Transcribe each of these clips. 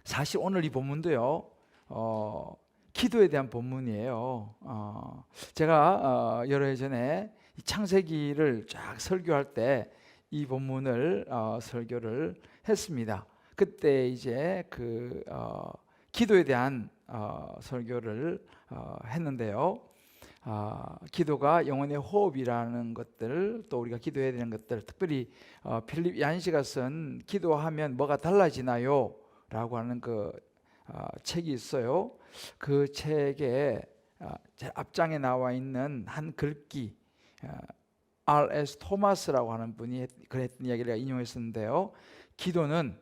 사실 오늘 이 본문도요, 기도에 대한 본문이에요. 제가 여러 해 전에 이 창세기를 쫙 설교할 때 이 본문을 설교를 했습니다. 그때 이제 기도에 대한 설교를 했는데요. 기도가 영혼의 호흡이라는 것들, 또 우리가 기도해야 되는 것들, 특별히 필립 얀시가 쓴 기도하면 뭐가 달라지나요? 라고 하는 책이 있어요. 그 책에 제 앞장에 나와 있는 한 글귀, R.S. 토마스라고 하는 분이 그랬던 이야기를 인용했었는데요. 기도는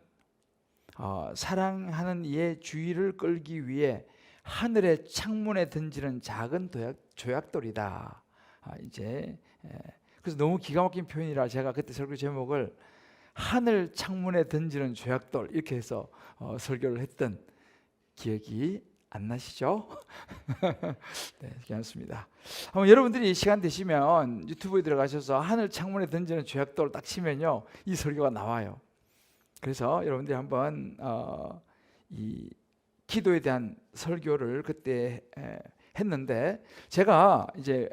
사랑하는 이의 주의를 끌기 위해 하늘의 창문에 던지는 작은 조약돌이다. 그래서 너무 기가 막힌 표현이라 제가 그때 설교 제목을 하늘 창문에 던지는 조약돌 이렇게 해서 설교를 했던 기억이 안 나시죠? 네, 괜찮습니다. 한번 여러분들이 시간 되시면 유튜브에 들어가셔서 하늘 창문에 던지는 조약돌 딱 치면요, 이 설교가 나와요. 그래서 여러분들이 한번 이 기도에 대한 설교를 그때 했는데, 제가 이제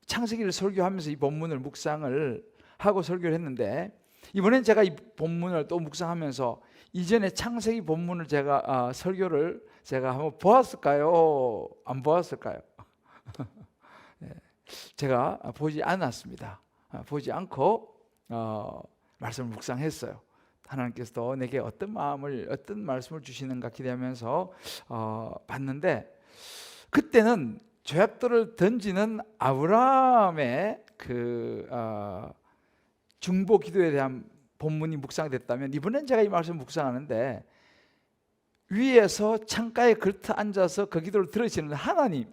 창세기를 설교하면서 이 본문을 묵상을 하고 설교를 했는데, 이번엔 제가 이 본문을 또 묵상하면서 이전에 창세기 본문을 제가 설교를 제가 한번 보았을까요? 안 보았을까요? 네, 제가 보지 않았습니다. 보지 않고 말씀을 묵상했어요. 하나님께서도 내게 어떤 말씀을 주시는가 기대하면서 봤는데, 그때는 조약돌을 던지는 아브라함의 중보 기도에 대한 본문이 묵상됐다면, 이번엔 제가 이 말씀을 묵상하는데 위에서 창가에 걸터 앉아서 그 기도를 들으시는 하나님의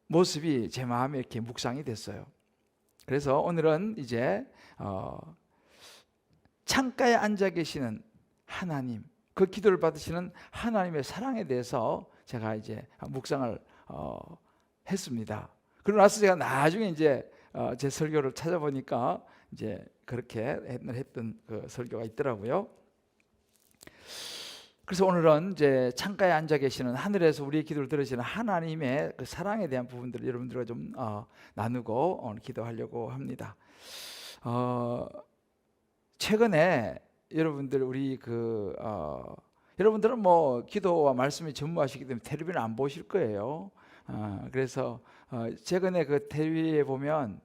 모습이 제 마음에 이렇게 묵상이 됐어요. 그래서 오늘은 이제 창가에 앉아 계시는 하나님, 그 기도를 받으시는 하나님의 사랑에 대해서 제가 이제 묵상을 했습니다. 그러고 나서 제가 나중에 이제 제 설교를 찾아보니까 이제 그렇게 했던 그 설교가 있더라고요. 그래서 오늘은 이제 창가에 앉아 계시는, 하늘에서 우리의 기도를 들으시는 하나님의 그 사랑에 대한 부분들을 여러분들과 좀 나누고 오늘 기도하려고 합니다. 최근에 여러분들 여러분들은 뭐 기도와 말씀이 전무하시기 때문에 텔레비전 안 보실 거예요. 그래서 최근에 그 텔레비에 보면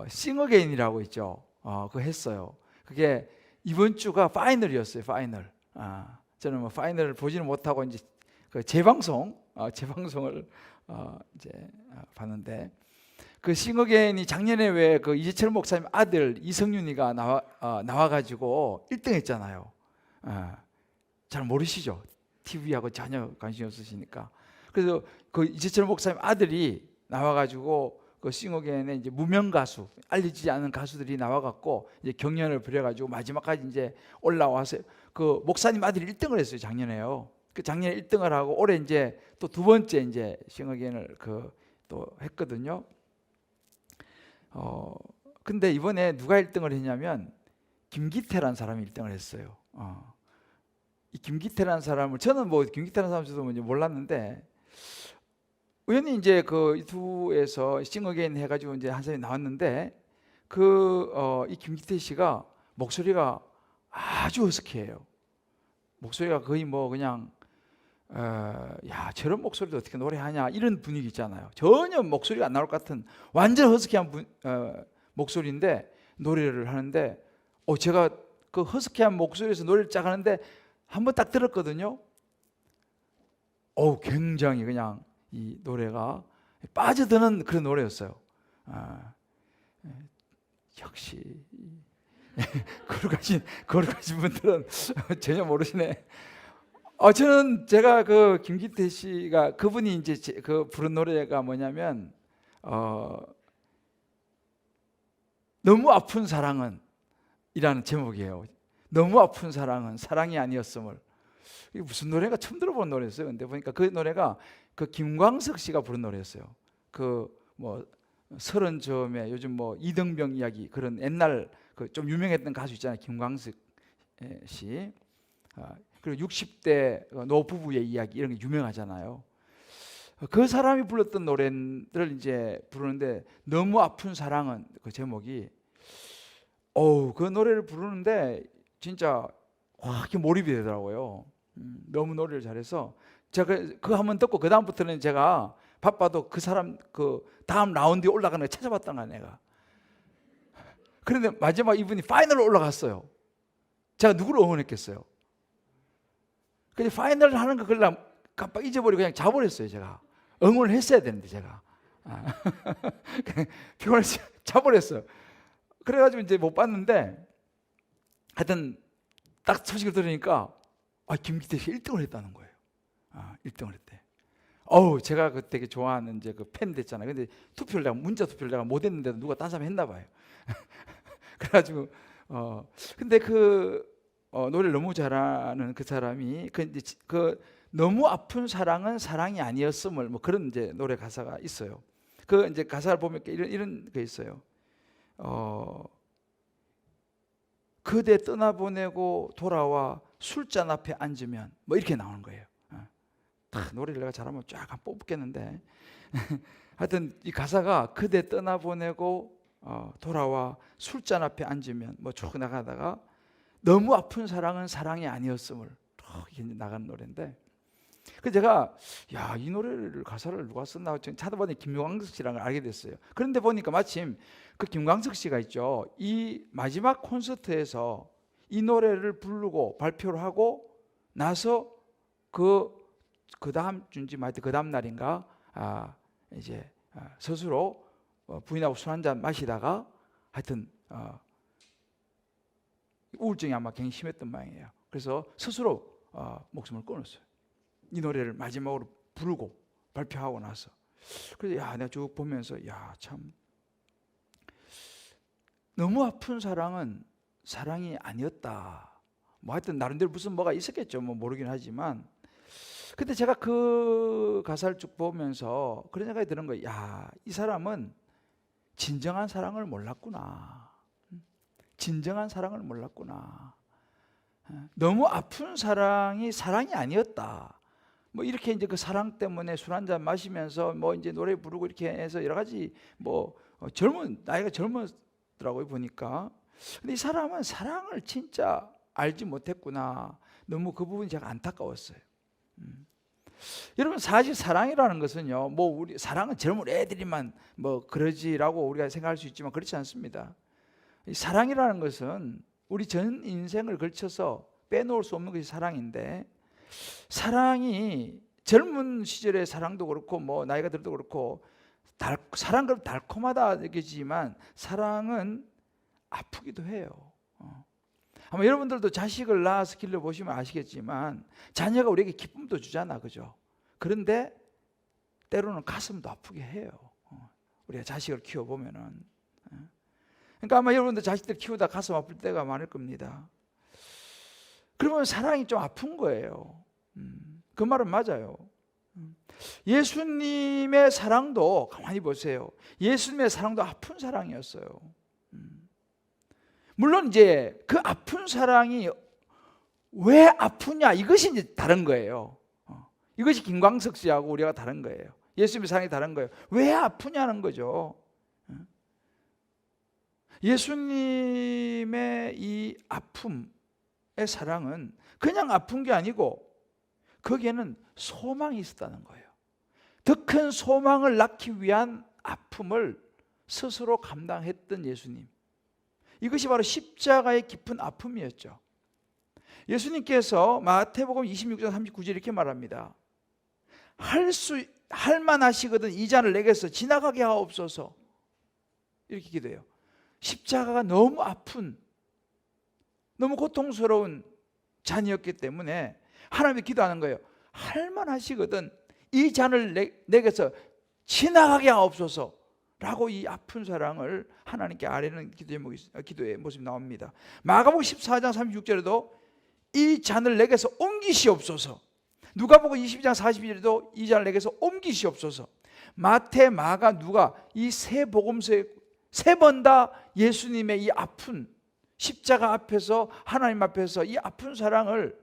싱어게인이라고 있죠. 그거 했어요. 그게 이번 주가 파이널이었어요. 파이널. 저는 뭐 파이널을 보지는 못하고 이제 그 재방송을 이제 봤는데, 그 싱어게인이 작년에 왜 그 이재철 목사님 아들 이성윤이가 나와가지고 1등 했잖아요. 잘 모르시죠? TV하고 전혀 관심이 없으시니까. 그래서 그 이재철 목사님 아들이 나와가지고 그 싱어게인의 이제 무명 가수, 알려지지 않은 가수들이 나와갖고 이제 경연을 벌여가지고 마지막까지 이제 올라와서 그 목사님 아들이 1등을 했어요. 작년에요. 그 작년에 1등을 하고 올해 이제 또 두 번째 이제 싱어게인을 또 했거든요. 근데 이번에 누가 1등을 했냐면 김기태라는 사람이 1등을 했어요. 이 김기태라는 사람을, 저는 뭐 김기태라는 사람 저도 뭐 몰랐는데, 우연히 이제 그 유튜브에서 싱어게인 해가지고 이제 한 사람이 나왔는데, 이 김기태 씨가 목소리가 아주 허스키해요. 목소리가 거의 뭐 그냥 야, 저런 목소리도 어떻게 노래하냐 이런 분위기 있잖아요. 전혀 목소리가 안 나올 것 같은 완전 허스키한 목소리인데 노래를 하는데, 제가 그 허스키한 목소리에서 노래를 쫙 하는데 한번 딱 들었거든요. 굉장히 그냥 이 노래가 빠져드는 그런 노래였어요. 역시 거룩하신 분들은 전혀 모르시네. 저는 제가 그 김기태 씨가, 그분이 이제 그 부른 노래가 뭐냐면 너무 아픈 사랑은 이라는 제목이에요. 너무 아픈 사랑은 사랑이 아니었음을. 이게 무슨 노래가, 처음 들어본 노래였어요. 근데 보니까 그 노래가 그 김광석 씨가 부른 노래였어요. 그 뭐 서른 즈음에 요즘 뭐 이등병 이야기, 그런 옛날 그 좀 유명했던 가수 있잖아요. 김광석 씨. 그리고 60대 노부부의 이야기 이런 게 유명하잖아요. 그 사람이 불렀던 노래를 이제 부르는데 너무 아픈 사랑은 그 제목이 그 노래를 부르는데 진짜 확 몰입이 되더라고요. 너무 노래를 잘해서 제가 그거 한번 듣고 그 다음부터는 제가 바빠도 그 사람 그 다음 라운드에 올라가는 거 찾아봤던 거야 내가. 그런데 마지막 이분이 파이널로 올라갔어요. 제가 누구를 응원했겠어요? 근데 파이널을 하는 거 그냥 깜빡 잊어버리고 그냥 자버렸어요. 제가 응원을 했어야 되는데 제가 그냥 피곤해서 자버렸어요. 그래가지고 이제 못 봤는데 하여튼 딱 소식을 들으니까 김기태 씨 1등을 했다는 거예요. 1등을 했대. 제가 그 되게 좋아하는 이제 그 팬 됐잖아요. 근데 투표를 내가 문자 투표를 내가 못 했는데도 누가 딴 사람이 했나 봐요. 그래가지고 근데 그 노래를 너무 잘하는 그 사람이 그 너무 아픈 사랑은 사랑이 아니었음을 뭐 그런 이제 노래 가사가 있어요. 그 이제 가사를 보면 이런 게 있어요. 그대 떠나보내고 돌아와 술잔 앞에 앉으면 뭐 이렇게 나오는 거예요. 노래를 내가 잘하면 쫙 뽑겠는데 하여튼 이 가사가 그대 떠나보내고 돌아와 술잔 앞에 앉으면 뭐 쭉 나가다가 너무 아픈 사랑은 사랑이 아니었음을 이게 나가는 노래인데 그래서 제가 이 노래를 가사를 누가 썼나 찾아보니 김광석 씨라는 걸 알게 됐어요. 그런데 보니까 마침 그 김광석 씨가 있죠. 이 마지막 콘서트에서 이 노래를 부르고 발표를 하고 나서 그 다음 주인지 그 다음 날인가 이제 스스로 부인하고 술 한잔 마시다가 하여튼 우울증이 아마 굉장히 심했던 모양이에요. 그래서 스스로 목숨을 끊었어요. 이 노래를 마지막으로 부르고 발표하고 나서. 그래서 내가 쭉 보면서 참 너무 아픈 사랑은 사랑이 아니었다. 뭐 하여튼 나름대로 무슨 뭐가 있었겠죠. 뭐 모르긴 하지만. 근데 제가 그 가사를 쭉 보면서 그런 생각이 드는 거예요. 이 사람은 진정한 사랑을 몰랐구나. 진정한 사랑을 몰랐구나. 너무 아픈 사랑이 사랑이 아니었다. 뭐 이렇게 이제 그 사랑 때문에 술 한잔 마시면서 뭐 이제 노래 부르고 이렇게 해서 여러 가지 뭐 나이가 젊었더라고요 보니까. 근데 이 사람은 사랑을 진짜 알지 못했구나. 너무 그 부분이 제가 안타까웠어요. 여러분 사실 사랑이라는 것은요, 뭐 우리 사랑은 젊은 애들이만 뭐 그러지라고 우리가 생각할 수 있지만 그렇지 않습니다. 이 사랑이라는 것은 우리 전 인생을 걸쳐서 빼놓을 수 없는 것이 사랑인데, 사랑이 젊은 시절의 사랑도 그렇고 뭐 나이가 들어도 그렇고 사랑은 달콤하다 느껴지지만 사랑은 아프기도 해요. 아마 여러분들도 자식을 낳아서 길러보시면 아시겠지만 자녀가 우리에게 기쁨도 주잖아, 그죠? 그런데 때로는 가슴도 아프게 해요. 우리가 자식을 키워보면은. 그러니까 아마 여러분들 자식들 키우다 가슴 아플 때가 많을 겁니다. 그러면 사랑이 좀 아픈 거예요. 그 말은 맞아요. 예수님의 사랑도 가만히 보세요. 예수님의 사랑도 아픈 사랑이었어요. 물론 이제 그 아픈 사랑이 왜 아프냐 이것이 이제 다른 거예요. 이것이 김광석 씨하고 우리가 다른 거예요. 예수님의 사랑이 다른 거예요. 왜 아프냐는 거죠. 예수님의 이 아픔의 사랑은 그냥 아픈 게 아니고 거기에는 소망이 있었다는 거예요. 더 큰 소망을 낳기 위한 아픔을 스스로 감당했던 예수님. 이것이 바로 십자가의 깊은 아픔이었죠. 예수님께서 마태복음 26장 39절 이렇게 말합니다. 할 만하시거든 이 잔을 내게서 지나가게 하옵소서. 이렇게 기도해요. 십자가가 너무 아픈, 너무 고통스러운 잔이었기 때문에 하나님께 기도하는 거예요. 할 만하시거든 이 잔을 내게서 지나가게 하옵소서 라고 이 아픈 사랑을 하나님께 아뢰는 기도의 모습이 나옵니다. 마가복음 14장 36절에도 이 잔을 내게서 옮기시옵소서. 누가복음 22장 42절에도 이 잔을 내게서 옮기시옵소서. 마태, 마가, 누가 이 세 복음서에 세 번 다 예수님의 이 아픈 십자가 앞에서 하나님 앞에서 이 아픈 사랑을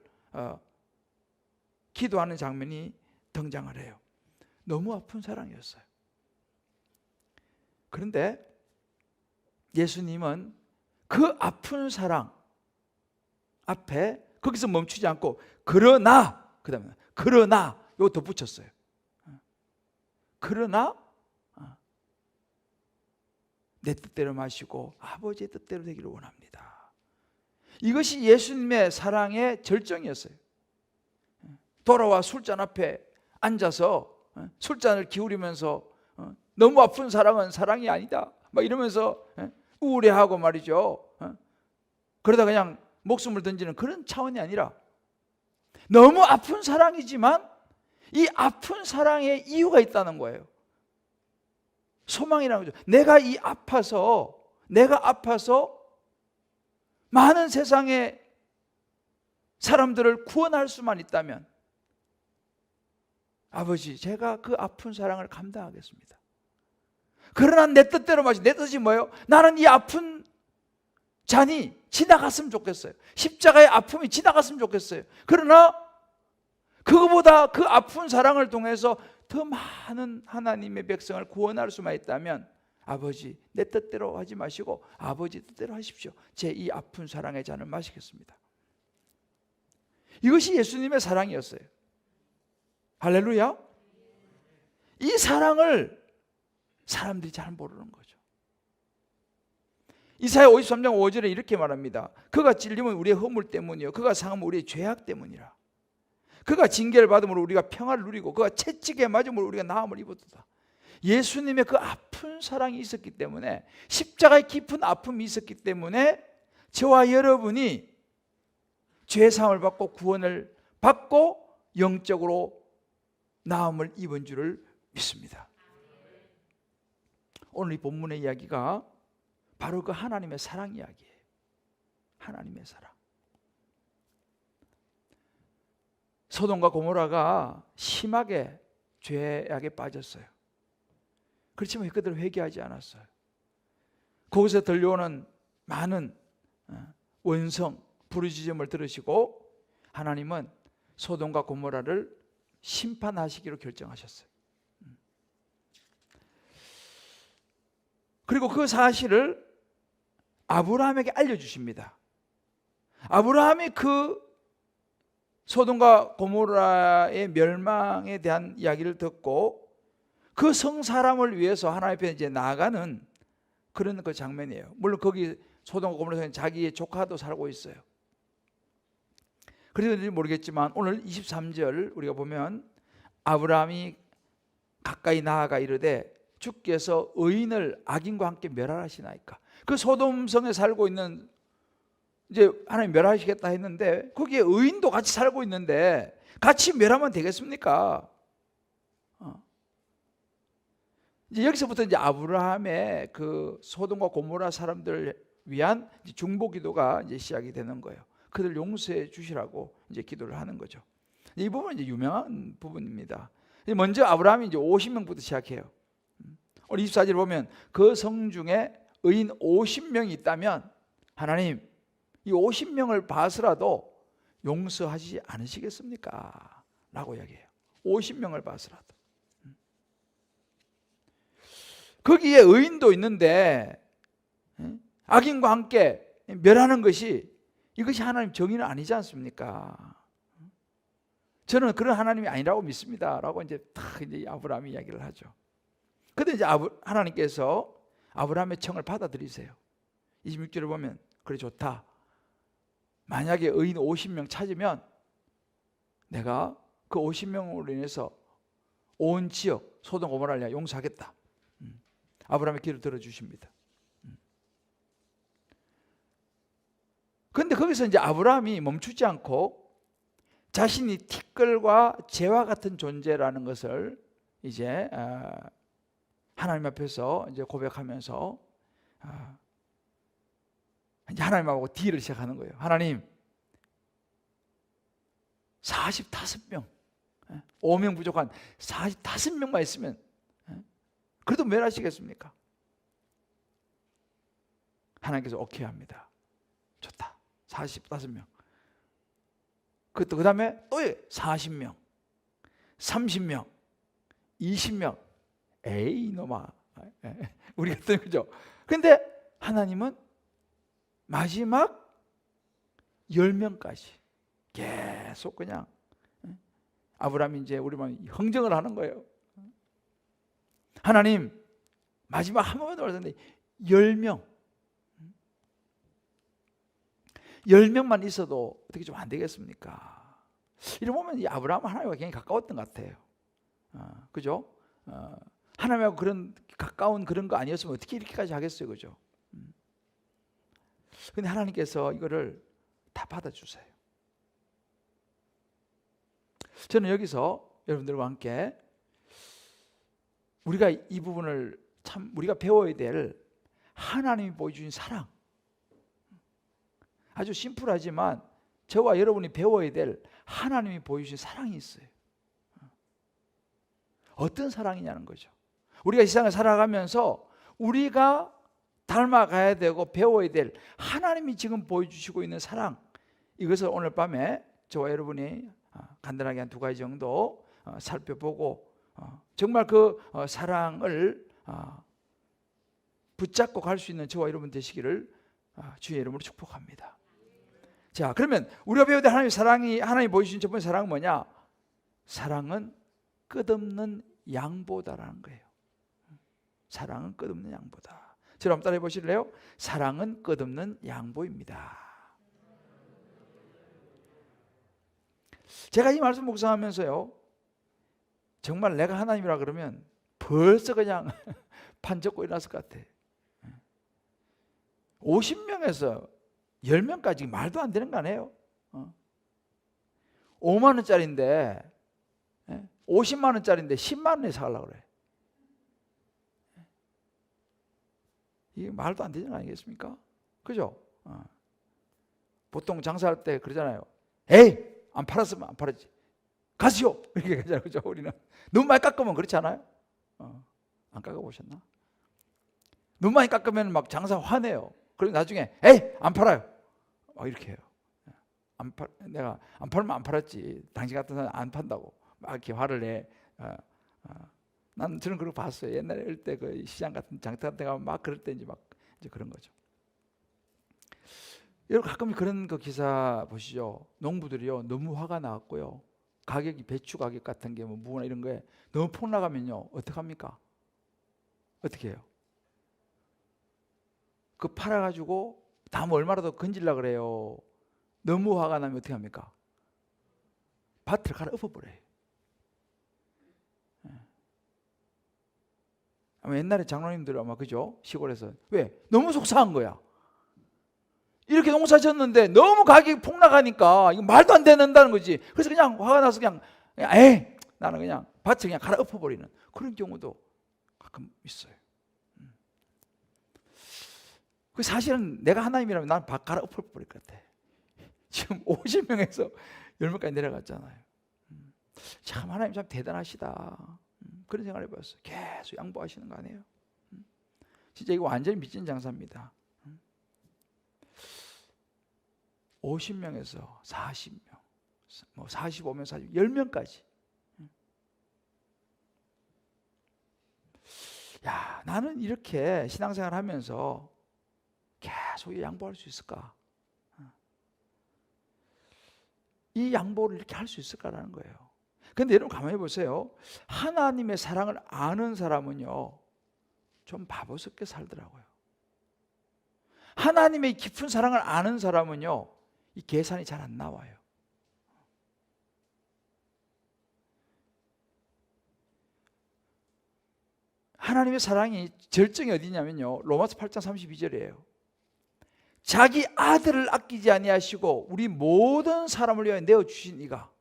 기도하는 장면이 등장을 해요. 너무 아픈 사랑이었어요. 그런데 예수님은 그 아픈 사랑 앞에 거기서 멈추지 않고 그러나, 그 다음에 그러나 이거 덧붙였어요. 그러나 내 뜻대로 마시고 아버지의 뜻대로 되기를 원합니다. 이것이 예수님의 사랑의 절정이었어요. 돌아와 술잔 앞에 앉아서 술잔을 기울이면서 너무 아픈 사랑은 사랑이 아니다 막 이러면서 우울해하고 말이죠. 그러다 그냥 목숨을 던지는 그런 차원이 아니라 너무 아픈 사랑이지만 이 아픈 사랑에 이유가 있다는 거예요. 소망이라는 거죠. 내가 아파서 많은 세상의 사람들을 구원할 수만 있다면 아버지, 제가 그 아픈 사랑을 감당하겠습니다. 그러나 내 뜻대로 마시. 내 뜻이 뭐예요? 나는 이 아픈 잔이 지나갔으면 좋겠어요. 십자가의 아픔이 지나갔으면 좋겠어요. 그러나 그거보다 그 아픈 사랑을 통해서 더 많은 하나님의 백성을 구원할 수만 있다면 아버지, 내 뜻대로 하지 마시고 아버지 뜻대로 하십시오. 제 이 아픈 사랑의 잔을 마시겠습니다. 이것이 예수님의 사랑이었어요. 할렐루야. 이 사랑을 사람들이 잘 모르는 거죠. 이사야 53장 5절에 이렇게 말합니다. 그가 찔림은 우리의 허물 때문이요 그가 상함은 우리의 죄악 때문이라. 그가 징계를 받음으로 우리가 평화를 누리고 그가 채찍에 맞음으로 우리가 나음을 입었도다. 예수님의 그 아픈 사랑이 있었기 때문에, 십자가의 깊은 아픔이 있었기 때문에 저와 여러분이 죄사함을 받고 구원을 받고 영적으로 나음을 입은 줄을 믿습니다. 오늘 이 본문의 이야기가 바로 그 하나님의 사랑 이야기예요. 하나님의 사랑. 소돔과 고모라가 심하게 죄악에 빠졌어요. 그렇지만 그들은 회개하지 않았어요. 거기서 들려오는 많은 원성, 부르짖음을 들으시고 하나님은 소돔과 고모라를 심판하시기로 결정하셨어요. 그리고 그 사실을 아브라함에게 알려주십니다. 아브라함이 그 소돔과 고모라의 멸망에 대한 이야기를 듣고 그 성사람을 위해서 하나님 앞에 이제 나아가는 그런 그 장면이에요. 물론 거기 소돔과 고모라에는 자기의 조카도 살고 있어요. 그래서인지 모르겠지만 오늘 23절 우리가 보면 아브라함이 가까이 나아가 이르되 주께서 의인을 악인과 함께 멸하시나이까. 그 소돔성에 살고 있는, 이제 하나님 멸하시겠다 했는데 거기에 의인도 같이 살고 있는데 같이 멸하면 되겠습니까? 이제 여기서부터 이제 아브라함의 그 소돔과 고모라 사람들을 위한 중보 기도가 이제 시작이 되는 거예요. 그들 용서해 주시라고 이제 기도를 하는 거죠. 이 부분은 이제 유명한 부분입니다. 먼저 아브라함이 이제 50명부터 시작해요. 오늘 24절 보면 그 성 중에 의인 50명이 있다면 하나님 이 50명을 봐서라도 용서하지 않으시겠습니까? 라고 이야기해요. 50명을 봐서라도. 거기에 의인도 있는데 악인과 함께 멸하는 것이, 이것이 하나님 정의는 아니지 않습니까? 저는 그런 하나님이 아니라고 믿습니다. 라고 이제 딱 이제 아브라함이 이야기를 하죠. 그런데 이제 하나님께서 아브라함의 청을 받아들이세요. 26절을 보면 그래 좋다. 만약에 의인 50명 찾으면 내가 그 50명으로 인해서 온 지역 소돔 고모라를 용서하겠다. 아브라함의 기도를 들어주십니다. 그런데 거기서 이제 아브라함이 멈추지 않고 자신이 티끌과 재와 같은 존재라는 것을 이제 하나님 앞에서 이제 고백하면서 이제 하나님하고 딜을 시작하는 거예요. 하나님 45명 5명 부족한 45명만 있으면 그래도 멸하시겠습니까? 하나님께서 오케이 합니다. 좋다. 45명. 그 다음에 또 40명, 30명, 20명. 에이 이놈아. 우리 같은 거죠. 근데 하나님은 마지막 10명까지 계속 그냥 아브라함이 이제 우리만 흥정을 하는 거예요. 하나님 마지막 한 번만 더 말했는데 10명만 있어도 어떻게 좀 안 되겠습니까? 이러 보면 이 아브라함은 하나님과 굉장히 가까웠던 것 같아요. 그죠? 하나님하고 그런 가까운 그런 거 아니었으면 어떻게 이렇게까지 하겠어요, 그죠? 근데 하나님께서 이거를 다 받아주세요. 저는 여기서 여러분들과 함께 우리가 이 부분을 참 우리가 배워야 될 하나님이 보여주신 사랑, 아주 심플하지만 저와 여러분이 배워야 될 하나님이 보여주신 사랑이 있어요. 어떤 사랑이냐는 거죠. 우리가 이 세상을 살아가면서 우리가 닮아가야 되고 배워야 될 하나님이 지금 보여주시고 있는 사랑, 이것을 오늘 밤에 저와 여러분이 간단하게 한 2가지 정도 살펴보고 정말 그 사랑을 붙잡고 갈 수 있는 저와 여러분 되시기를 주의 이름으로 축복합니다. 자, 그러면 우리가 배워야 될 하나님의 사랑이, 하나님이 보여주신 첫 번째 사랑은 뭐냐? 사랑은 끝없는 양보다라는 거예요. 사랑은 끝없는 양보다. 저를 한번 따라해 보실래요? 사랑은 끝없는 양보입니다. 제가 이 말씀 묵상하면서요, 정말 내가 하나님이라 그러면 벌써 그냥 판 접고 일어났을 것 같아. 50명에서 10명까지 말도 안 되는 거 아니에요? 5만 원짜리인데 50만 원짜리인데 10만 원에 사가려고 그래. 이게 말도 안 되는 거 아니겠습니까? 그죠? 보통 장사할 때 그러잖아요. 에이, 안 팔았으면 안 팔았지. 가시오! 이렇게 하잖아요. 그죠? 우리는. 너무 많이 깎으면 그렇지 않아요? 안 깎아보셨나? 너무 많이 깎으면 막 장사 화내요. 그리고 나중에, 에이, 안 팔아요. 이렇게 해요. 내가 안 팔면 안 팔았지. 당신 같은 사람 안 판다고. 막 이렇게 화를 내. 저는 그런 거 봤어요. 옛날에 어릴 때 그 시장 같은 장터 같은 데 가면 막 그럴 때 이제 그런 거죠. 여러분 가끔 그런 그 기사 보시죠. 농부들이요 너무 화가 나왔고요. 가격이 배추 가격 같은 게 뭐 무나 이런 거에 너무 폭락하면요 어떻게 합니까? 어떻게 해요? 그 팔아가지고 다음 얼마라도 건질라 그래요. 너무 화가 나면 어떻게 합니까? 밭을 갈아 엎어버려요. 아마 옛날에 장로님들 아마 그죠? 시골에서 왜? 너무 속상한 거야. 이렇게 농사 졌는데 너무 가격이 폭락하니까 이거 말도 안 된다는 거지. 그래서 그냥 화가 나서 그냥 에이 나는 그냥 밭을 그냥 갈아 엎어버리는 그런 경우도 가끔 있어요. 그 사실은 내가 하나님이라면 나는 밭 갈아 엎어버릴 것 같아. 지금 50명에서 10명까지 내려갔잖아요. 참 하나님 참 대단하시다. 그런 생각을 해봤어요. 계속 양보하시는 거 아니에요? 진짜 이거 완전히 미친 장사입니다. 50명에서 40명, 뭐 45명, 40명, 10명까지. 야, 나는 이렇게 신앙생활 하면서 계속 양보할 수 있을까? 이 양보를 이렇게 할 수 있을까라는 거예요. 근데 여러분 가만히 보세요. 하나님의 사랑을 아는 사람은요 좀 바보스럽게 살더라고요. 하나님의 깊은 사랑을 아는 사람은요 이 계산이 잘 안 나와요. 하나님의 사랑이 절정이 어디냐면요 로마서 8장 32절이에요. 자기 아들을 아끼지 아니하시고 우리 모든 사람을 위하여 내어주신 이가,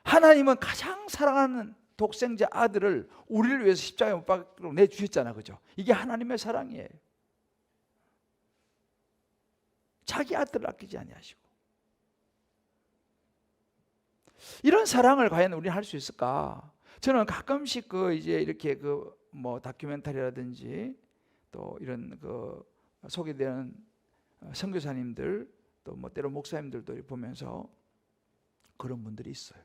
하나님은 가장 사랑하는 독생자 아들을 우리를 위해서 십자가에 못 박으러 내주셨잖아요. 그죠? 이게 하나님의 사랑이에요. 자기 아들을 아끼지 아니하시고. 이런 사랑을 과연 우리는 할 수 있을까? 저는 가끔씩 이제 이렇게 뭐 다큐멘터리라든지 또 이런 소개되는 선교사님들 또 뭐 때로 목사님들도 보면서 그런 분들이 있어요.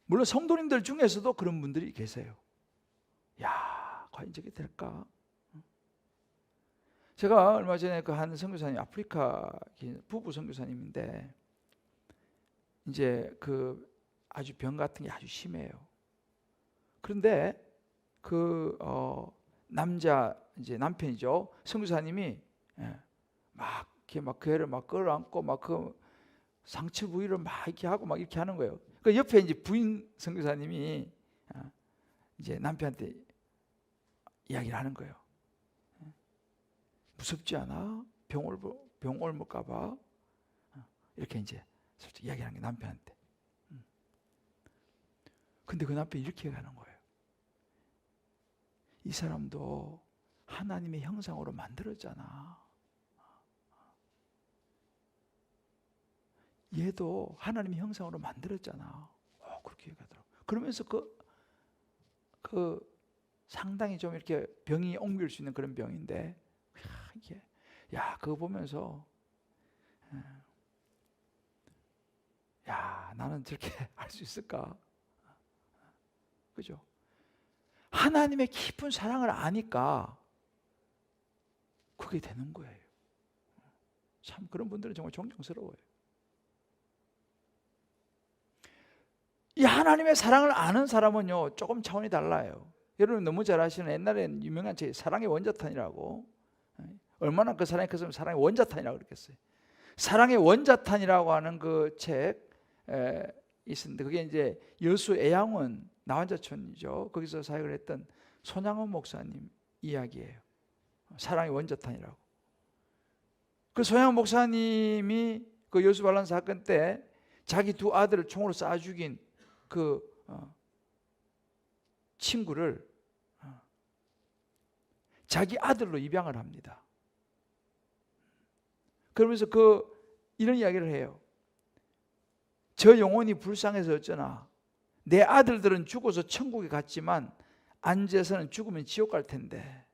물론 성도님들 중에서도 그런 분들이 계세요. 야, 과연 저게 될까? 제가 얼마 전에 그 한 선교사님, 아프리카 부부 선교사님인데 이제 그 아주 병 같은 게 아주 심해요. 그런데 그 남자 이제 남편이죠. 선교사님이 막 이렇게 막 그 애를 막 끌어안고 막 그 상처 부위를 막 이렇게 하고 막 이렇게 하는 거예요. 그 옆에 이제 부인 선교사님이 이제 남편한테 이야기를 하는 거예요. 무섭지 않아? 병 옮을까 봐. 이렇게 이제 솔직히 이야기하는 게 남편한테. 근데 그 남편이 이렇게 얘기하는 거예요. 이 사람도 하나님의 형상으로 만들었잖아. 얘도 하나님의 형상으로 만들었잖아. 그렇게 얘기하더라고. 그러면서 그 상당히 좀 이렇게 병이 옮길 수 있는 그런 병인데, 그거 보면서, 나는 저렇게 할 수 있을까? 그죠? 하나님의 깊은 사랑을 아니까 그게 되는 거예요. 참 그런 분들은 정말 존경스러워요. 이 하나님의 사랑을 아는 사람은요 조금 차원이 달라요. 여러분 너무 잘 아시는 옛날에 유명한 책 사랑의 원자탄이라고, 얼마나 그 사랑이 컸으면 사랑의 원자탄이라고 그랬겠어요. 사랑의 원자탄이라고 하는 그 책 있었는데, 그게 이제 여수 애양원 나환자촌이죠. 거기서 사역을 했던 손양원 목사님 이야기예요. 사랑의 원자탄이라고. 그 손양원 목사님이 그 여수 반란 사건 때 자기 두 아들을 총으로 쏴 죽인 그 친구를 자기 아들로 입양을 합니다. 그러면서 이런 이야기를 해요. 저 영혼이 불쌍해서 어쩌나, 내 아들들은 죽어서 천국에 갔지만 안지에서는 죽으면 지옥 갈 텐데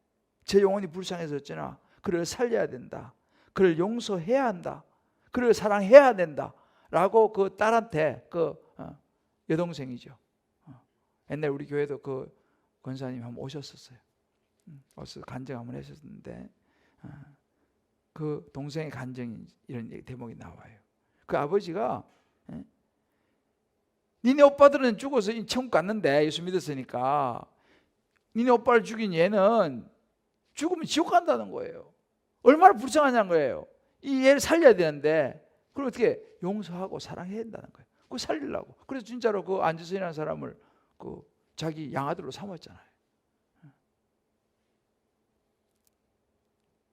저 영혼이 불쌍해서 어쩌나, 그를 살려야 된다, 그를 용서해야 한다, 그를 사랑해야 된다 라고 그 딸한테, 여동생이죠, 옛날 우리 교회도 그 권사님 한번 오셨었어요. 와서 간증 한번 하셨는데 그 동생의 간증이 이런 대목이 나와요. 그 아버지가 니네 오빠들은 죽어서 천국 갔는데 예수 믿었으니까 니네 오빠를 죽인 얘는 죽으면 지옥 간다는 거예요. 얼마나 불쌍하냐는 거예요. 이 얘를 살려야 되는데 그걸 어떻게 용서하고 사랑해야 된다는 거예요. 그거 살리려고. 그래서 진짜로 그 안지선이라는 사람을 자기 양아들로 삼았잖아요.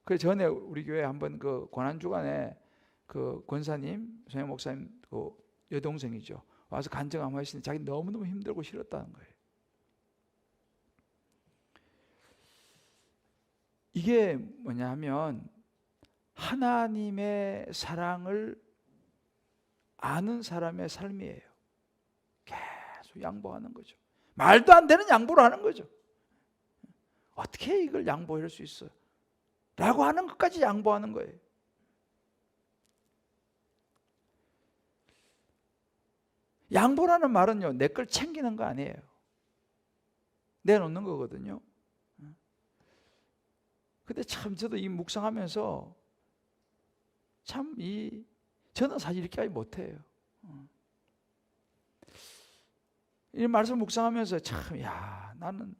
그래서 전에 우리 교회 한번 그 고난주간에 그 권사님, 손영 목사님 그 여동생이죠, 와서 간증 한번 하시는데 자기 너무너무 힘들고 싫었다는 거예요. 이게 뭐냐 하면 하나님의 사랑을 아는 사람의 삶이에요. 계속 양보하는 거죠. 말도 안 되는 양보를 하는 거죠. 어떻게 이걸 양보할 수 있어? 라고 하는 것까지 양보하는 거예요. 양보라는 말은요, 내 걸 챙기는 거 아니에요. 내놓는 거거든요. 근데 참 저도 이 묵상하면서 저는 사실 이렇게까지 못해요. 이 말씀 묵상하면서 나는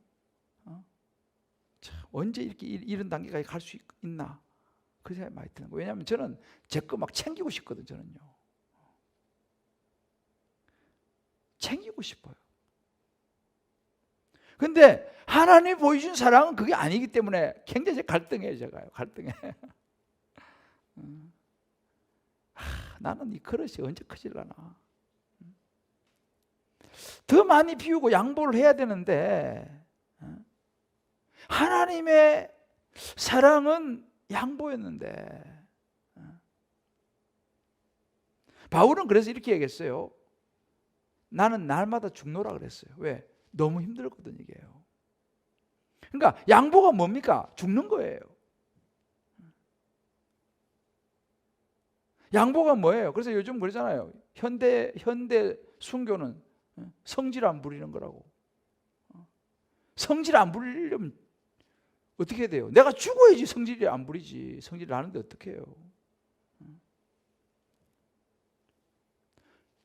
참 언제 이런 단계까지 갈 수 있나, 그 생각이 많이 드는 거예요. 왜냐하면 저는 제 거 막 챙기고 싶거든. 저는요 챙기고 싶어요. 근데 하나님이 보여준 사랑은 그게 아니기 때문에 굉장히 갈등해요. 제가요 갈등해. 나는 이 그릇이 언제 커질라나. 더 많이 비우고 양보를 해야 되는데 하나님의 사랑은 양보였는데. 바울은 그래서 이렇게 얘기했어요. 나는 날마다 죽노라 그랬어요. 왜? 너무 힘들거든 이게요. 그러니까 양보가 뭡니까? 죽는 거예요. 양보가 뭐예요? 그래서 요즘 그러잖아요. 현대 순교는 성질 안 부리는 거라고. 성질 안 부리려면 어떻게 해야 돼요? 내가 죽어야지 성질이 안 부리지. 성질 나는데 어떻게 해요?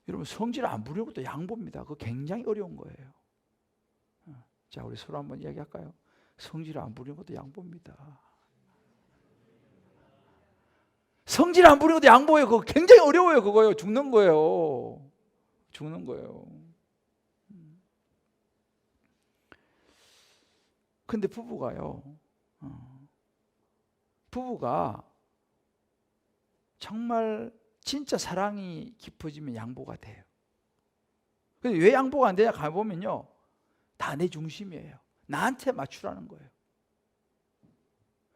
여러분, 성질 안 부리는 것도 양보입니다. 그거 굉장히 어려운 거예요. 자, 우리 서로 한번 이야기할까요? 성질 안 부리는 것도 양보입니다. 성질 안 부리는 것도 양보예요. 그거 굉장히 어려워요. 그거요. 죽는 거예요. 죽는 거예요. 근데 부부가 정말 진짜 사랑이 깊어지면 양보가 돼요. 근데 왜 양보가 안 되냐 가보면요, 다 내 중심이에요. 나한테 맞추라는 거예요.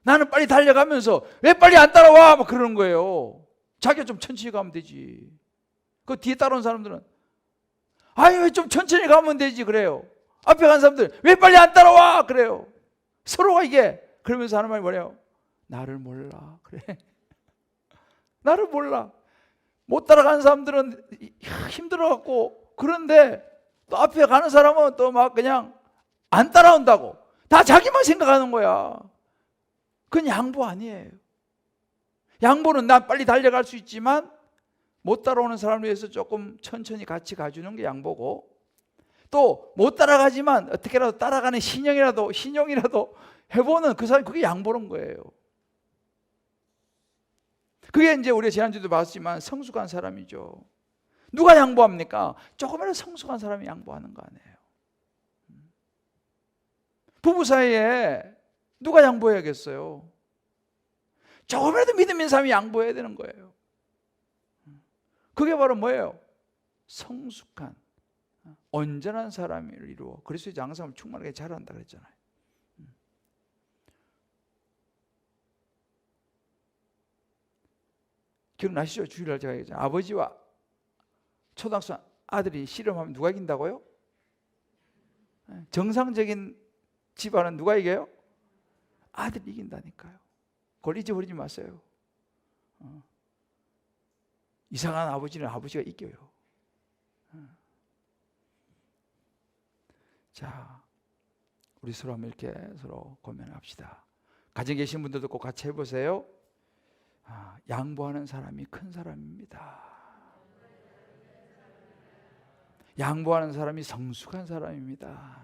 나는 빨리 달려가면서 왜 빨리 안 따라와? 막 그러는 거예요. 자기가 좀 천천히 가면 되지. 그 뒤에 따라온 사람들은 아니 왜 좀 천천히 가면 되지 그래요. 앞에 간 사람들 왜 빨리 안 따라와? 그래요. 서로가 이게 그러면서 하는 말이 뭐래요? 나를 몰라. 그래. 나를 몰라. 못 따라가는 사람들은 힘들어갖고, 그런데 또 앞에 가는 사람은 또 막 그냥 안 따라온다고. 다 자기만 생각하는 거야. 그건 양보 아니에요. 양보는 난 빨리 달려갈 수 있지만 못 따라오는 사람을 위해서 조금 천천히 같이 가주는 게 양보고, 또 못 따라가지만 어떻게라도 따라가는 신용이라도 해보는 그 사람이, 그게 양보는 거예요. 그게 이제 우리가 지난주에도 봤지만 성숙한 사람이죠. 누가 양보합니까? 조금이라도 성숙한 사람이 양보하는 거 아니에요. 부부 사이에 누가 양보해야겠어요? 조금이라도 믿음 있는 사람이 양보해야 되는 거예요. 그게 바로 뭐예요? 성숙한, 온전한 사람을 이루어 그리스도의 장성을 충만하게 자란다 그랬잖아요. 기억나시죠? 주일날 제가 얘기했잖아요. 아버지와 초등학생 아들이 씨름하면 누가 이긴다고요? 정상적인 집안은 누가 이겨요? 아들이 이긴다니까요. 그걸 잊어버리지 마세요. 이상한 아버지는 아버지가 이겨요. 자, 우리 서로 한번 이렇게 서로 고민합시다. 가정에 계신 분들도 꼭 같이 해보세요. 양보하는 사람이 큰 사람입니다. 양보하는 사람이 성숙한 사람입니다.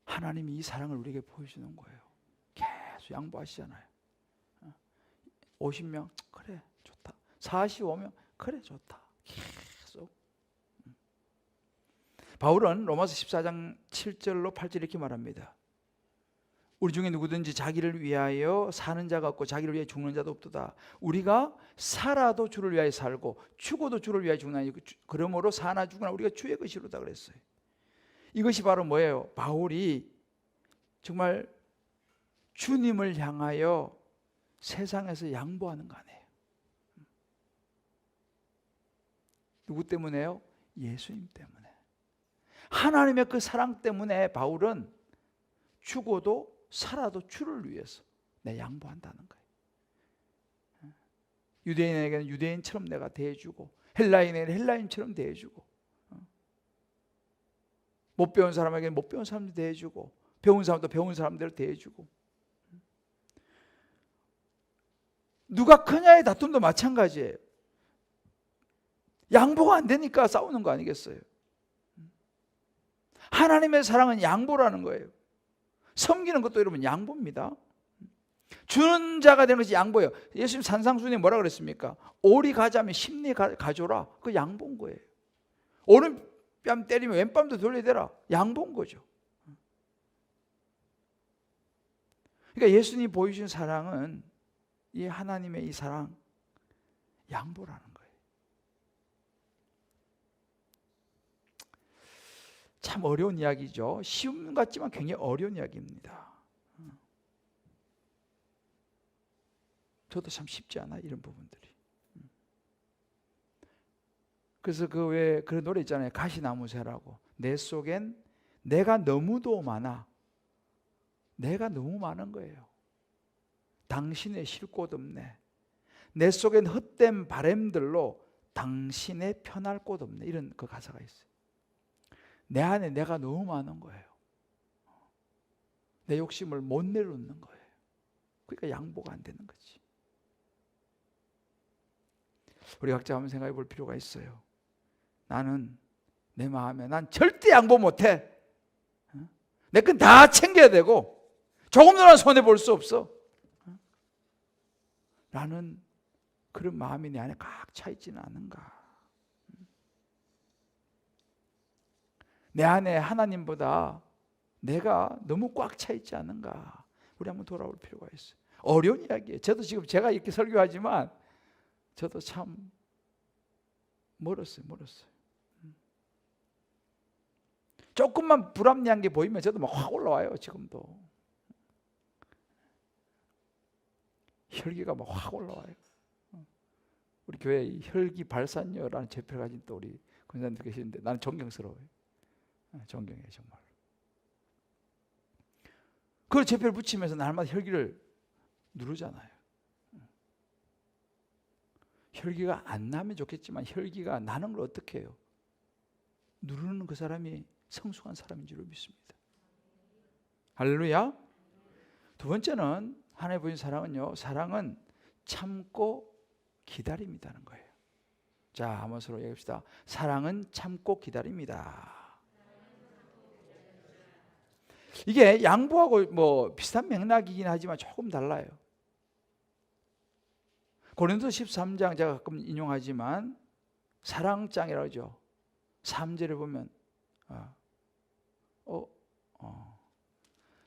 하나님이 이 사랑을 우리에게 보여주는 거예요. 계속 양보하시잖아요. 50명 그래 좋다. 45명 그래 좋다. 계속. 바울은 로마서 14장 7절로 8절 이렇게 말합니다. 우리 중에 누구든지 자기를 위하여 사는 자가 없고 자기를 위해 죽는 자도 없도다. 우리가 살아도 주를 위하여 살고 죽어도 주를 위하여 죽나니 그러므로 사나 죽으나 우리가 주의 것이로다 그랬어요. 이것이 바로 뭐예요? 바울이 정말 주님을 향하여 세상에서 양보하는 거 아니에요. 누구 때문에요? 예수님 때문에. 하나님의 그 사랑 때문에 바울은 죽어도 살아도 주를 위해서 내 양보한다는 거예요. 유대인에게는 유대인처럼 내가 대해주고 헬라인에게는 헬라인처럼 대해주고 못 배운 사람에게는 못 배운 사람들 대해주고 배운 사람도 배운 사람대로 대해주고, 누가 크냐의 다툼도 마찬가지예요. 양보가 안 되니까 싸우는 거 아니겠어요? 하나님의 사랑은 양보라는 거예요. 섬기는 것도 여러분 양보입니다. 주는 자가 되는 것이 양보예요. 예수님 산상수훈에 뭐라 그랬습니까? 오리 가자면 십리 가져라. 그 양보인 거예요. 오른뺨 때리면 왼뺨도 돌려대라. 양보인 거죠. 그러니까 예수님이 보여주신 사랑은 이 하나님의 이 사랑, 양보라는 거예요. 참 어려운 이야기죠. 쉬운 것 같지만 굉장히 어려운 이야기입니다. 저도 참 쉽지 않아 이런 부분들이. 그래서 그 왜 그런 노래 있잖아요. 가시나무새라고. 내 속엔 내가 너무도 많아. 내가 너무 많은 거예요. 당신의 쉴 곳 없네. 내 속엔 헛된 바램들로 당신의 편할 곳 없네. 이런 그 가사가 있어요. 내 안에 내가 너무 많은 거예요. 내 욕심을 못 내려놓는 거예요. 그러니까 양보가 안 되는 거지. 우리 각자 한번 생각해 볼 필요가 있어요. 나는 내 마음에 난 절대 양보 못해. 내 건 다 챙겨야 되고 조금도 난 손해볼 수 없어. 라는 그런 마음이 내 안에 꽉 차 있지는 않은가. 내 안에 하나님보다 내가 너무 꽉 차 있지 않은가. 우리 한번 돌아올 필요가 있어요. 어려운 이야기예요. 저도 지금 제가 이렇게 설교하지만 저도 참 멀었어요. 조금만 불합리한 게 보이면 저도 막 확 올라와요. 지금도 혈기가 막 확 올라와요. 우리 교회에 혈기 발산녀라는 제표를 가진 또 우리 권사님들 계시는데 나는 존경스러워요. 존경해요 정말. 그 제표를 붙이면서 날마다 혈기를 누르잖아요. 혈기가 안 나면 좋겠지만 혈기가 나는 걸 어떻게 해요? 누르는 그 사람이 성숙한 사람인 줄 믿습니다. 할렐루야. 두 번째는 하나님 보여준 사랑은요, 사랑은 참고 기다림이라는 거예요. 자, 한번 서로 얘기합시다. 사랑은 참고 기다립니다. 이게 양보하고 뭐 비슷한 맥락이긴 하지만 조금 달라요. 고린도서 13장 제가 가끔 인용하지만 사랑장이라고 하죠. 3절에 보면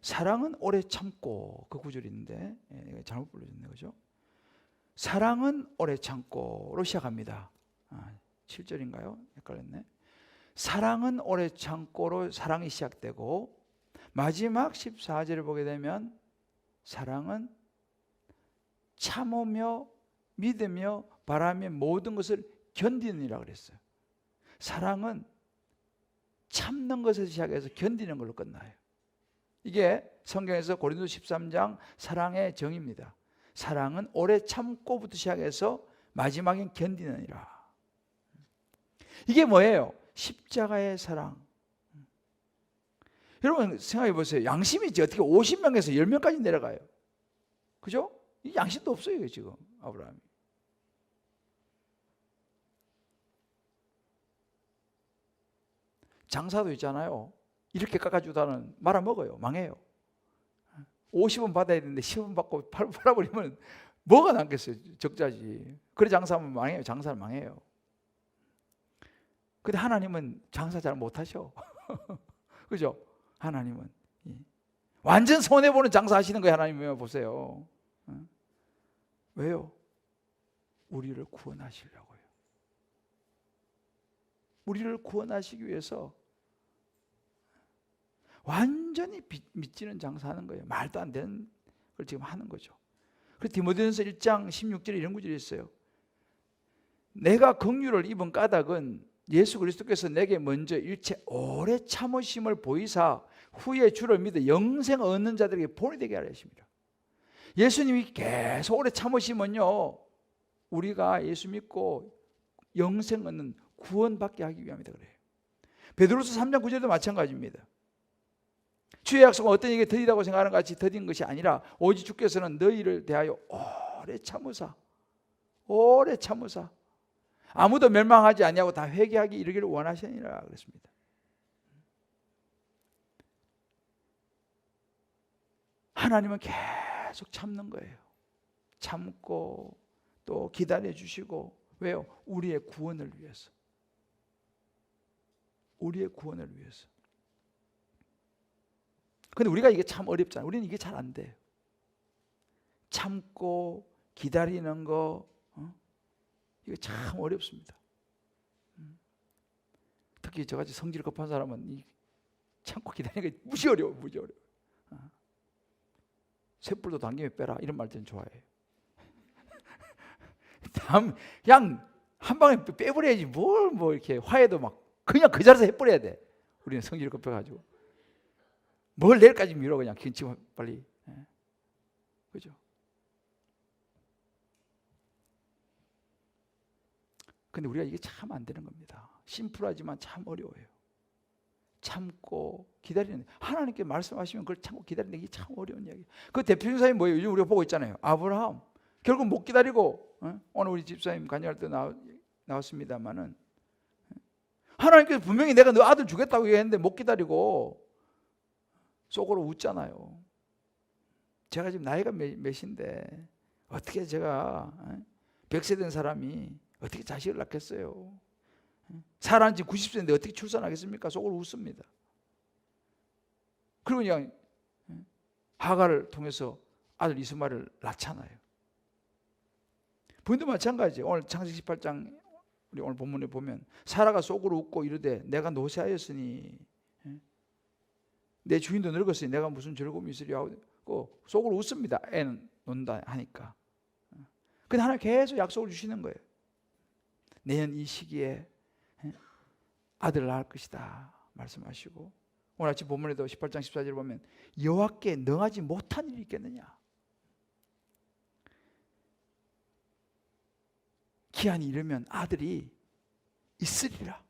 사랑은 오래 참고, 그 구절이 있는데 잘못 불러줬네, 그죠? 사랑은 오래 참고로 시작합니다. 7절인가요? 헷갈렸네. 사랑은 오래 참고로 사랑이 시작되고 마지막 14절을 보게 되면 사랑은 참으며 믿으며 바라며 모든 것을 견디느니라 그랬어요. 사랑은 참는 것에서 시작해서 견디는 걸로 끝나요. 이게 성경에서 고린도서 13장 사랑의 정의입니다. 사랑은 오래 참고부터 시작해서 마지막엔 견디느니라. 이게 뭐예요? 십자가의 사랑. 여러분 생각해 보세요. 양심이지 어떻게 50명에서 10명까지 내려가요? 그죠? 이 양심도 없어요 지금 아브라함이. 장사도 있잖아요. 이렇게 깎아주다는 말아먹어요. 망해요. 50원 받아야 되는데 10원 받고 팔아버리면 뭐가 남겠어요? 적자지. 그래 장사하면 망해요. 장사는 망해요. 근데 하나님은 장사 잘 못하셔. 그죠? 하나님은 완전 손해보는 장사 하시는 거예요. 하나님은 보세요. 왜요? 우리를 구원하시려고요. 우리를 구원하시기 위해서 완전히 믿지는 장사하는 거예요. 말도 안 되는 걸 지금 하는 거죠. 그래서 디모데전서 1장 16절에 이런 구절이 있어요. 내가 긍휼을 입은 까닭은 예수 그리스도께서 내게 먼저 일체 오래 참으심을 보이사 후에 주를 믿어 영생 얻는 자들에게 본이 되게 하려 하십니다. 예수님이 계속 오래 참으시면요, 우리가 예수 믿고 영생 얻는 구원받게 하기 위함이다 그래요. 베드로서 3장 9절도 마찬가지입니다. 주의 약속은 어떤 이에게 더디다고 생각하는 것 같이 더딘 것이 아니라 오직 주께서는 너희를 대하여 오래 참으사 아무도 멸망하지 아니하고 다 회개하기 이르기를 원하시니라 그랬습니다. 하나님은 계속 참는 거예요. 참고 또 기다려 주시고. 왜요? 우리의 구원을 위해서. 우리의 구원을 위해서. 근데 우리가 이게 참 어렵잖아요. 우리는 이게 잘 안 돼요. 참고 기다리는 거, 이거 참 어렵습니다. 특히 저같이 성질 급한 사람은 이 참고 기다리는 게 무지 어려워. 쇳불도 당김에 빼라 이런 말 좀 좋아해요. 그냥 한 방에 빼버려야지 뭘 뭐 이렇게 화해도 막 그냥 그 자리에서 해버려야 돼. 우리는 성질 급해가지고 뭘 내일까지 미뤄 그냥 지금 빨리. 그죠? 근데 우리가 이게 참 안 되는 겁니다. 심플하지만 참 어려워요. 참고 기다리는, 하나님께 말씀하시면 그걸 참고 기다리는 게 참 어려운 이야기예요. 그 대표적인 뭐예요? 요즘 우리가 보고 있잖아요. 아브라함 결국 못 기다리고, 오늘 우리 집사님 간증할 때 나왔습니다마는, 하나님께서 분명히 내가 너 아들 주겠다고 얘기했는데 못 기다리고 속으로 웃잖아요. 제가 지금 나이가 몇인데 어떻게 제가 100세 된 사람이 어떻게 자식을 낳겠어요? 살아난 지 90세인데 어떻게 출산하겠습니까? 속으로 웃습니다. 그리고 그냥 하갈을 통해서 아들 이스마엘을 낳잖아요. 부인도 마찬가지예요. 오늘 창세기 18장 우리 오늘 본문에 보면 사라가 속으로 웃고 이르되 내가 노쇠하였으니 내 주인도 늙었으니 내가 무슨 즐거움이 있으리 하고 속으로 웃습니다. 애는 논다 하니까. 근데 하나님 계속 약속을 주시는 거예요. 내년 이 시기에 아들을 낳을 것이다 말씀하시고, 오늘 아침 본문에도 18장 14절을 보면 여호와께 능하지 못한 일이 있겠느냐, 기한이 이르면 아들이 있으리라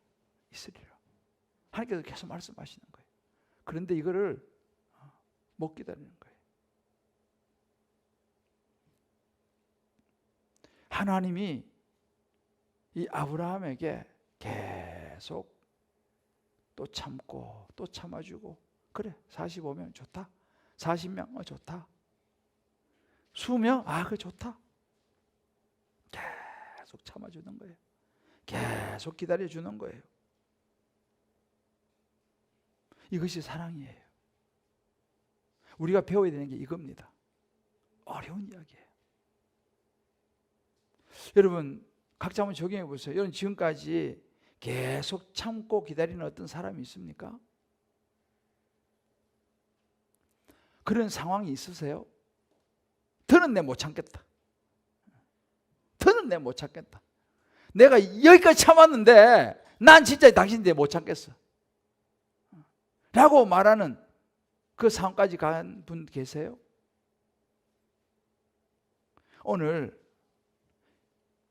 하나님께서 계속 말씀하시는 거예요. 그런데 이거를 못 기다리는 거예요. 하나님이 이 아브라함에게 계속 또 참고 또 참아주고, 그래 45명 좋다, 40명 좋다, 수명 그래 좋다, 계속 참아주는 거예요. 계속 기다려주는 거예요. 이것이 사랑이에요. 우리가 배워야 되는 게 이겁니다. 어려운 이야기예요. 여러분 각자 한번 적용해 보세요. 여러분 지금까지 계속 참고 기다리는 어떤 사람이 있습니까? 그런 상황이 있으세요? 더는 내 못 참겠다, 더는 내 못 참겠다, 내가 여기까지 참았는데 난 진짜 당신인데 못 참겠어 라고 말하는 그 상황까지 간 분 계세요? 오늘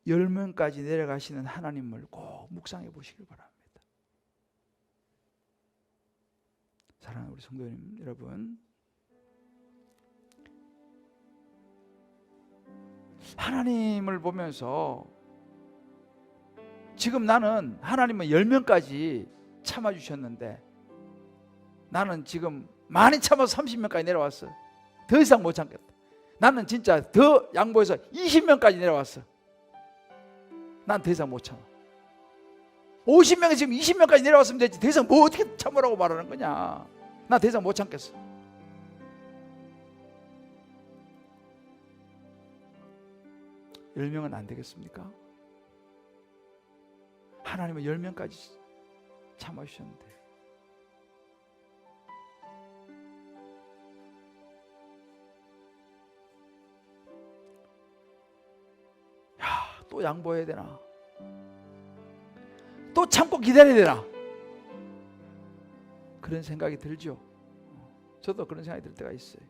10명까지 내려가시는 하나님을 꼭 묵상해 보시길 바랍니다. 사랑하는 우리 성도님 여러분, 하나님을 보면서 지금 나는 하나님은 10명까지 참아주셨는데 나는 지금 많이 참아서 30명까지 내려왔어. 더 이상 못 참겠다. 나는 진짜 더 양보해서 20명까지 내려왔어. 난 더 이상 못 참아. 50명이 지금 20명까지 내려왔으면 되지, 더 이상 뭐 어떻게 참으라고 말하는 거냐. 난 더 이상 못 참겠어. 열 명은 안 되겠습니까? 하나님은 10명까지 참아주셨는데 또 양보해야 되나? 또 참고 기다려야 되나? 그런 생각이 들죠. 저도 그런 생각이 들 때가 있어요.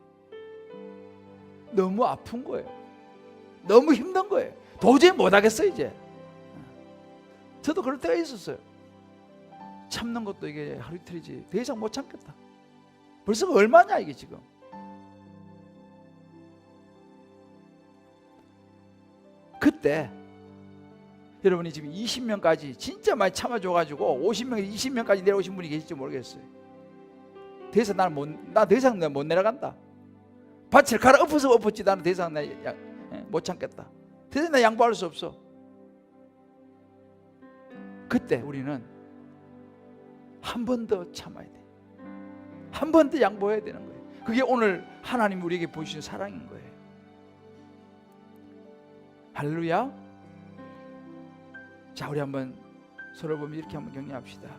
너무 아픈 거예요. 너무 힘든 거예요. 도저히 못하겠어요 이제. 저도 그럴 때가 있었어요. 참는 것도 이게 하루 이틀이지 더 이상 못 참겠다. 벌써 얼마냐 이게 지금. 그때 여러분이 지금 20명까지 진짜 많이 참아줘가지고 50명, 20명까지 내려오신 분이 계실지 모르겠어요. 더 이상 나 더 이상 못 내려간다. 밭을 갈아 엎어서 엎었지 나는 더 이상 못 참겠다. 더 이상 나 양보할 수 없어. 그때 우리는 한 번 더 참아야 돼. 한 번 더 양보해야 되는 거예요. 그게 오늘 하나님이 우리에게 보여주신 사랑인 거예요. 할렐루야. 자, 우리 한번 서로 보면 이렇게 한번 격려합시다.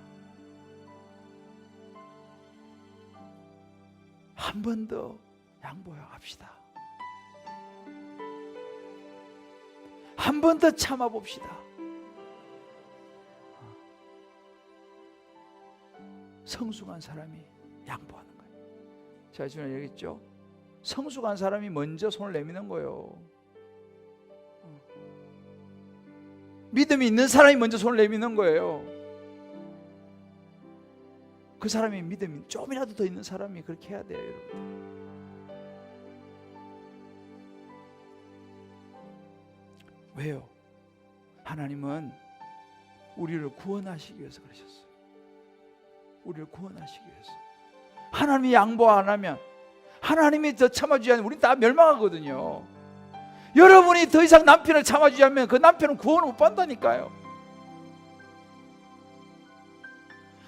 한 번 더 양보합시다. 한 번 더 참아봅시다. 성숙한 사람이 양보하는 거예요. 제가 지금 얘기했죠. 성숙한 사람이 먼저 손을 내미는 거예요. 믿음이 있는 사람이 먼저 손을 내미는 거예요. 그 사람이 믿음이 좀이라도 더 있는 사람이 그렇게 해야 돼요, 여러분. 왜요? 하나님은 우리를 구원하시기 위해서 그러셨어요. 우리를 구원하시기 위해서. 하나님이 양보 안 하면, 하나님이 더 참아주지 않으면 우린 다 멸망하거든요. 여러분이 더 이상 남편을 참아주지 않으면 그 남편은 구원을 못 받는다니까요.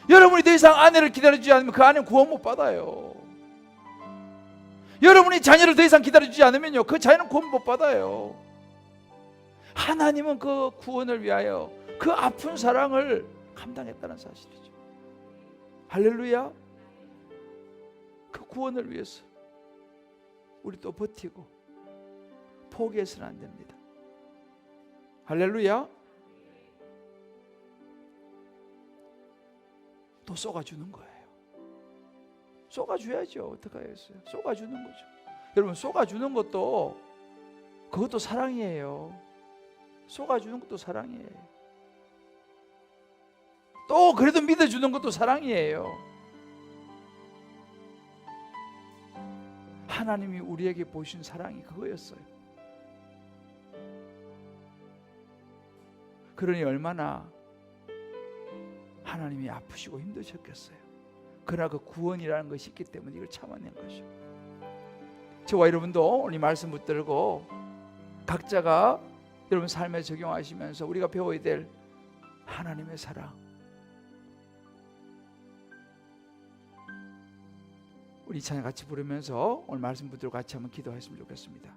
여러분이 더 이상 아내를 기다려주지 않으면 그 아내는 구원 못 받아요. 여러분이 자녀를 더 이상 기다려주지 않으면요, 그 자녀는 구원 못 받아요. 하나님은 그 구원을 위하여 그 아픈 사랑을 감당했다는 사실이죠. 할렐루야. 그 구원을 위해서 우리 또 버티고 포기해서는 안 됩니다. 할렐루야. 또 쏘아주는 거예요. 쏘아줘야죠. 어떻게 하겠어요? 쏘아주는 거죠. 여러분, 쏘아주는 것도 그것도 사랑이에요. 쏘아주는 것도 사랑이에요. 또 그래도 믿어주는 것도 사랑이에요. 하나님이 우리에게 보신 사랑이 그거였어요. 그러니 얼마나 하나님이 아프시고 힘드셨겠어요. 그러나 그 구원이라는 것이 있기 때문에 이걸 참아낸 것이죠. 저와 여러분도 오늘 말씀 붙들고 각자가 여러분 삶에 적용하시면서 우리가 배워야 될 하나님의 사랑, 우리 이 찬양 같이 부르면서 오늘 말씀 붙들고 같이 한번 기도했으면 좋겠습니다.